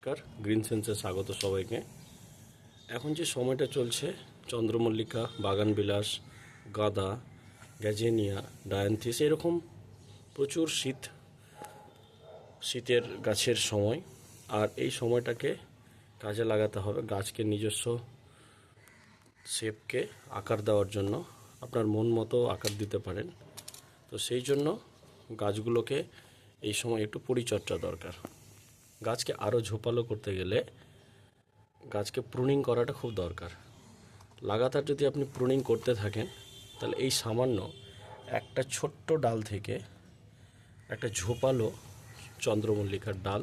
নমস্কার, গ্রিন সেন্সে স্বাগত সবাইকে। এখন যে সময়টা চলছে, চন্দ্রমল্লিকা, বাগানবিলাস, গাঁদা, গ্যাজেনিয়া, ডায়ান্থিস, এরকম প্রচুর শীতের গাছের সময়। আর এই সময়টাকে কাজে লাগাতে হবে গাছকে নিজস্ব শেপকে আকার দেওয়ার জন্য। আপনার মন মতো আকার দিতে পারেন। তো সেই জন্য গাছগুলোকে এই সময় একটু পরিচর্যা দরকার। গাছকে আরও ঝোপালো করতে গেলে গাছকে প্রুনিং করাটা খুব দরকার। লাগাতার যদি আপনি প্রুনিং করতে থাকেন, তাহলে এই সামান্য একটা ছোট্ট ডাল থেকে একটা ঝোপালো চন্দ্রমল্লিকার ডাল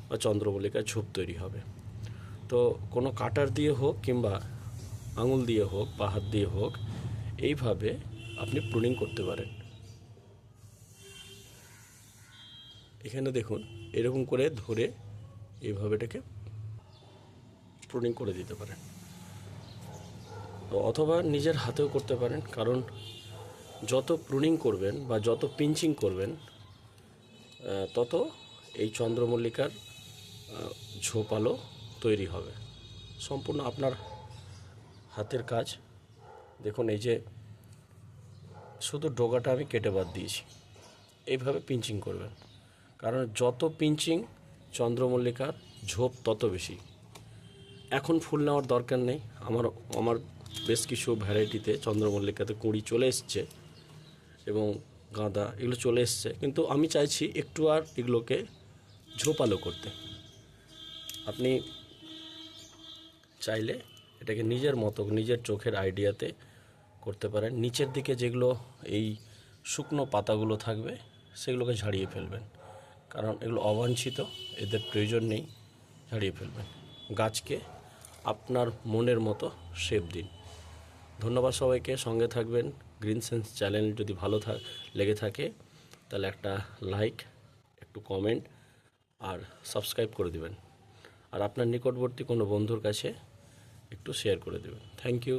বা চন্দ্রমল্লিকার ঝোপ তৈরি হবে। তো কোনো কাটার দিয়ে হোক কিংবা আঙুল দিয়ে হোক বা হাত দিয়ে হোক, এইভাবে আপনি প্রুনিং করতে পারেন। এখানে দেখুন, এরকম করে ধরে এইভাবে এটাকে প্রুনিং করে দিতে পারেন। তো অথবা নিজের হাতেও করতে পারেন, কারণ যত প্রুনিং করবেন বা যত পিঞ্চিং করবেন, তত এই চন্দ্রমল্লিকার ঝোপালো তৈরি হবে। সম্পূর্ণ আপনার হাতের কাজ। দেখুন, এই যে শুধু ডগাটা আমি কেটে বাদ দিয়েছি। এইভাবে পিঞ্চিং করবেন, কারণ যত পিঞ্চিং চন্দ্রমল্লিকার ঝোপ তত বেশি। এখন ফুল নেওয়ার দরকার নেই। আমার বেশ কিছু ভ্যারাইটিতে চন্দ্রমল্লিকাতে কুঁড়ি চলে এসছে এবং গাঁদা এগুলো চলে এসছে, কিন্তু আমি চাইছি একটু আর এগুলোকে ঝোপালো করতে। আপনি চাইলে এটাকে নিজের মতো নিজের চোখের আইডিয়াতে করতে পারেন। নিচের দিকে যেগুলো এই শুকনো পাতাগুলো থাকবে, সেগুলোকে ঝাড়িয়ে ফেলবেন, কারণ এগুলো অবাঞ্ছিত, এদের প্রয়োজন নেই। ঝাড়িয়ে ফেলবেন। গাছকে আপনার মনের মতো শেপ দিন। ধন্যবাদ সবাইকে। সঙ্গে থাকবেন। গ্রিন সেন্স চ্যানেল যদি ভালো লেগে থাকে, তাহলে একটা লাইক, একটু কমেন্ট আর সাবস্ক্রাইব করে দেবেন। আর আপনার নিকটবর্তী কোনো বন্ধুর কাছে একটু শেয়ার করে দেবেন। Thank you.